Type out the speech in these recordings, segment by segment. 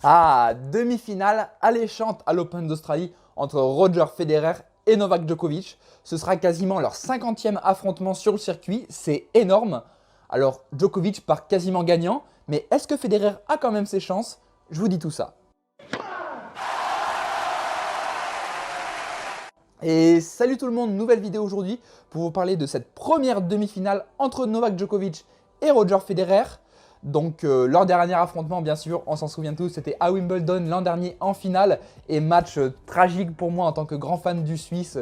Ah, demi-finale alléchante à l'Open d'Australie entre Roger Federer et Novak Djokovic. Ce sera quasiment leur 50e affrontement sur le circuit, c'est énorme. Alors Djokovic part quasiment gagnant, mais est-ce que Federer a quand même ses chances? Je vous dis tout ça. Et salut tout le monde, nouvelle vidéo aujourd'hui pour vous parler de cette première demi-finale entre Novak Djokovic et Roger Federer. Donc leur dernier affrontement, bien sûr, on s'en souvient tous, c'était à Wimbledon l'an dernier en finale. Et match tragique pour moi en tant que grand fan du Suisse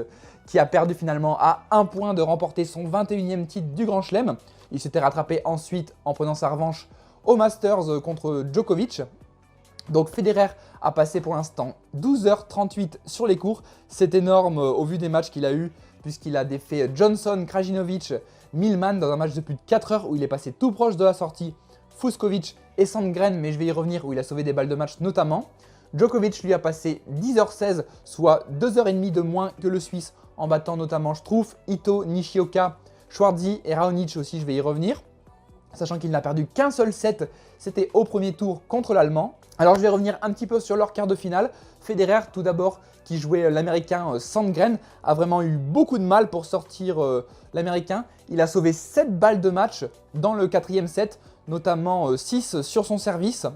qui a perdu finalement à 1 point de remporter son 21e titre du Grand Chelem. Il s'était rattrapé ensuite en prenant sa revanche au Masters contre Djokovic. Donc Federer a passé pour l'instant 12h38 sur les cours. C'est énorme au vu des matchs qu'il a eu puisqu'il a défait Johnson, Krajinovic, Millman dans un match de plus de 4 heures où il est passé tout proche de la sortie. Fucsovics et Sandgren, mais je vais y revenir, où il a sauvé des balles de match notamment. Djokovic lui a passé 10h16, soit 2h30 de moins que le Suisse, en battant notamment Struff, Ito, Nishioka, Schwartzy et Raonic aussi, je vais y revenir. Sachant qu'il n'a perdu qu'un seul set, c'était au premier tour contre l'Allemand. Alors je vais revenir un petit peu sur leur quart de finale. Federer, tout d'abord, qui jouait l'Américain Sandgren, a vraiment eu beaucoup de mal pour sortir l'Américain. Il a sauvé 7 balles de match dans le 4e set, notamment 6 sur son service.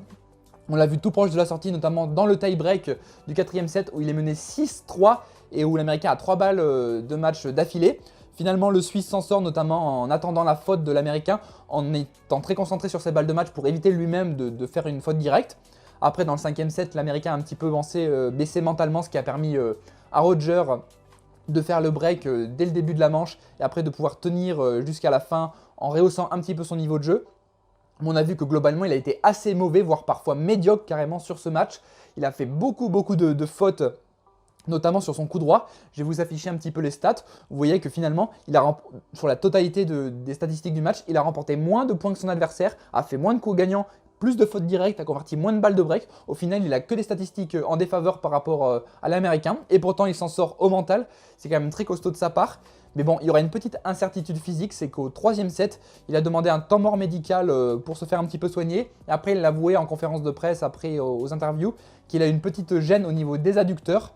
On l'a vu tout proche de la sortie, notamment dans le tie-break du 4e set où il est mené 6-3 et où l'Américain a 3 balles de match d'affilée. Finalement, le Suisse s'en sort notamment en attendant la faute de l'Américain, en étant très concentré sur ses balles de match pour éviter lui-même de faire une faute directe. Après, dans le 5e set, l'Américain a un petit peu baissé mentalement, ce qui a permis à Roger de faire le break dès le début de la manche et après de pouvoir tenir jusqu'à la fin en rehaussant un petit peu son niveau de jeu. On a vu que globalement, il a été assez mauvais, voire parfois médiocre carrément sur ce match. Il a fait beaucoup de fautes, notamment sur son coup droit. Je vais vous afficher un petit peu les stats. Vous voyez que finalement, sur la totalité des statistiques du match, il a remporté moins de points que son adversaire, a fait moins de coups gagnants, plus de fautes directes, a converti moins de balles de break. Au final, il n'a que des statistiques en défaveur par rapport à l'Américain. Et pourtant, il s'en sort au mental. C'est quand même très costaud de sa part. Mais bon, il y aura une petite incertitude physique, c'est qu'au 3e set, il a demandé un temps mort médical pour se faire un petit peu soigner. Et après, il l'a avoué en conférence de presse, après aux interviews, qu'il a une petite gêne au niveau des adducteurs.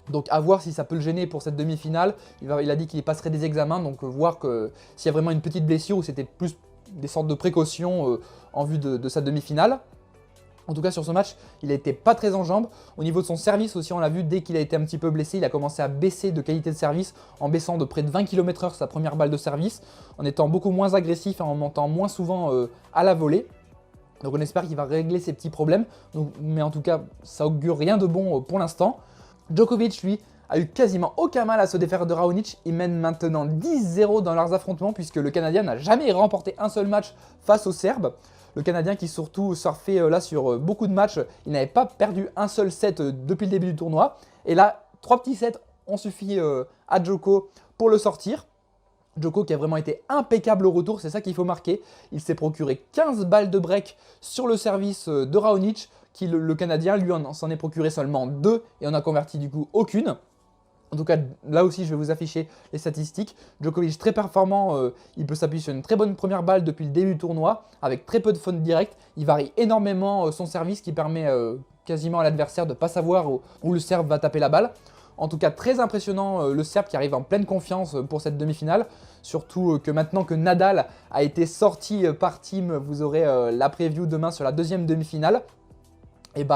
Donc à voir si ça peut le gêner pour cette demi-finale. Il a dit qu'il passerait des examens, donc voir s'il y a vraiment une petite blessure ou c'était plus des sortes de précautions en vue de sa demi-finale. En tout cas sur ce match, il n'était pas très en jambes. Au niveau de son service aussi, on l'a vu, dès qu'il a été un petit peu blessé, il a commencé à baisser de qualité de service en baissant de près de 20 km/h sa première balle de service, en étant beaucoup moins agressif et en montant moins souvent à la volée. Donc on espère qu'il va régler ces petits problèmes, mais en tout cas ça augure rien de bon pour l'instant. Djokovic, lui, a eu quasiment aucun mal à se défaire de Raonic. Il mène maintenant 10-0 dans leurs affrontements puisque le Canadien n'a jamais remporté un seul match face aux Serbes. Le Canadien qui surtout surfait là sur beaucoup de matchs, il n'avait pas perdu un seul set depuis le début du tournoi. Et là, 3 petits sets ont suffi à Djoko pour le sortir. Djoko qui a vraiment été impeccable au retour, c'est ça qu'il faut marquer. Il s'est procuré 15 balles de break sur le service de Raonic, qui le Canadien lui s'en est procuré seulement 2 et en a converti du coup aucune. En tout cas, là aussi, je vais vous afficher les statistiques. Djokovic très performant, il peut s'appuyer sur une très bonne première balle depuis le début du tournoi, avec très peu de fautes directes. Il varie énormément son service qui permet quasiment à l'adversaire de ne pas savoir où le Serbe va taper la balle. En tout cas, très impressionnant le Serbe qui arrive en pleine confiance pour cette demi-finale. Surtout que maintenant que Nadal a été sorti par Thiem, vous aurez la preview demain sur la deuxième demi-finale. Et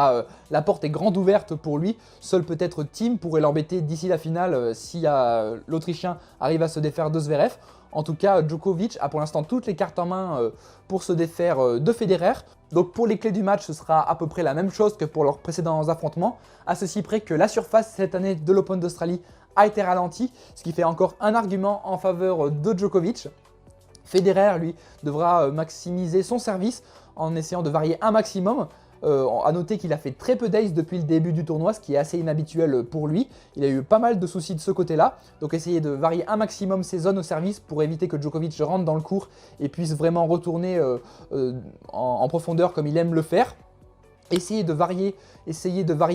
la porte est grande ouverte pour lui. Seul peut-être Thiem pourrait l'embêter d'ici la finale si l'Autrichien arrive à se défaire de Zverev. En tout cas, Djokovic a pour l'instant toutes les cartes en main pour se défaire de Federer. Donc pour les clés du match, ce sera à peu près la même chose que pour leurs précédents affrontements. À ceci près que la surface cette année de l'Open d'Australie a été ralentie, ce qui fait encore un argument en faveur de Djokovic. Federer, lui, devra maximiser son service en essayant de varier un maximum. À noter qu'il a fait très peu d'ace depuis le début du tournoi, ce qui est assez inhabituel pour lui. Il a eu pas mal de soucis de ce côté-là, donc essayer de varier un maximum ses zones au service pour éviter que Djokovic rentre dans le court et puisse vraiment retourner en profondeur comme il aime le faire. Essayer de varier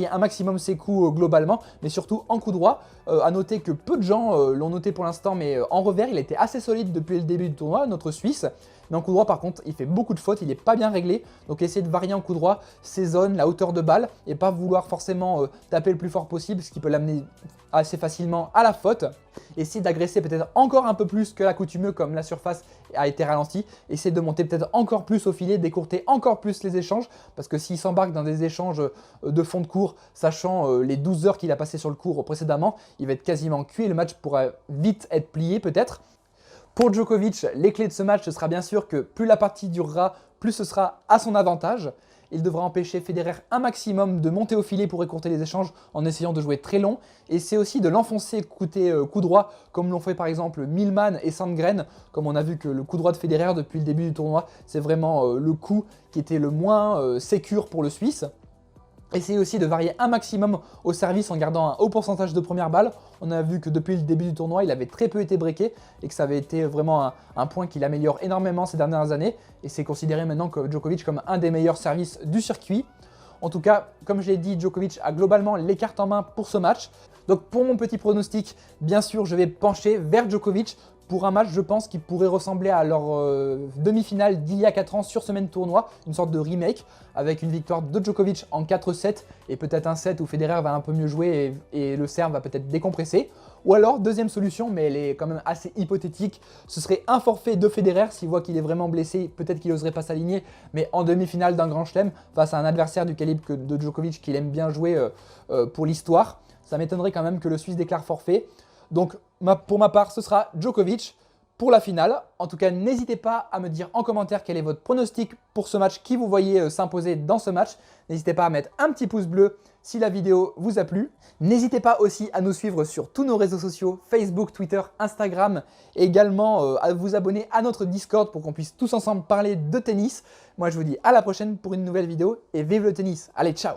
un maximum ses coups globalement, mais surtout en coup droit. À noter que peu de gens l'ont noté pour l'instant, mais en revers, il a été assez solide depuis le début du tournoi, notre Suisse. Mais en coup droit, par contre, il fait beaucoup de fautes, il n'est pas bien réglé. Donc essayer de varier en coup droit ses zones, la hauteur de balle, et pas vouloir forcément taper le plus fort possible, ce qui peut l'amener assez facilement à la faute. Essayer d'agresser peut-être encore un peu plus que l'accoutumeux, comme la surface a été ralentie. Essayer de monter peut-être encore plus au filet, d'écourter encore plus les échanges, parce que s'il s'embarque dans des échanges de fond de cours, sachant les 12 heures qu'il a passé sur le cours précédemment, il va être quasiment cuit et le match pourra vite être plié peut-être. Pour Djokovic, les clés de ce match, ce sera bien sûr que plus la partie durera, plus ce sera à son avantage. Il devra empêcher Federer un maximum de monter au filet pour écourter les échanges en essayant de jouer très long. Et c'est aussi de l'enfoncer côté coup droit, comme l'ont fait par exemple Millman et Sandgren. Comme on a vu que le coup droit de Federer depuis le début du tournoi, c'est vraiment le coup qui était le moins sécure pour le Suisse. Essayez aussi de varier un maximum au service en gardant un haut pourcentage de première balle. On a vu que depuis le début du tournoi, il avait très peu été breaké et que ça avait été vraiment un point qu'il améliore énormément ces dernières années. Et c'est considéré maintenant que Djokovic comme un des meilleurs services du circuit. En tout cas, comme je l'ai dit, Djokovic a globalement les cartes en main pour ce match. Donc pour mon petit pronostic, bien sûr, je vais pencher vers Djokovic pour un match, je pense, qui pourrait ressembler à leur demi-finale d'il y a 4 ans sur ce même tournoi, une sorte de remake, avec une victoire de Djokovic en 4-7 et peut-être un set où Federer va un peu mieux jouer et le serve va peut-être décompresser. Ou alors, deuxième solution, mais elle est quand même assez hypothétique, ce serait un forfait de Federer. S'il voit qu'il est vraiment blessé, peut-être qu'il n'oserait pas s'aligner, mais en demi-finale d'un grand chelem, face à un adversaire du calibre de Djokovic qu'il aime bien jouer pour l'histoire, ça m'étonnerait quand même que le Suisse déclare forfait. Donc pour ma part, ce sera Djokovic pour la finale. En tout cas, n'hésitez pas à me dire en commentaire quel est votre pronostic pour ce match, qui vous voyez s'imposer dans ce match. N'hésitez pas à mettre un petit pouce bleu si la vidéo vous a plu. N'hésitez pas aussi à nous suivre sur tous nos réseaux sociaux, Facebook, Twitter, Instagram, et également à vous abonner à notre Discord pour qu'on puisse tous ensemble parler de tennis. Moi, je vous dis à la prochaine pour une nouvelle vidéo et vive le tennis. Allez, ciao!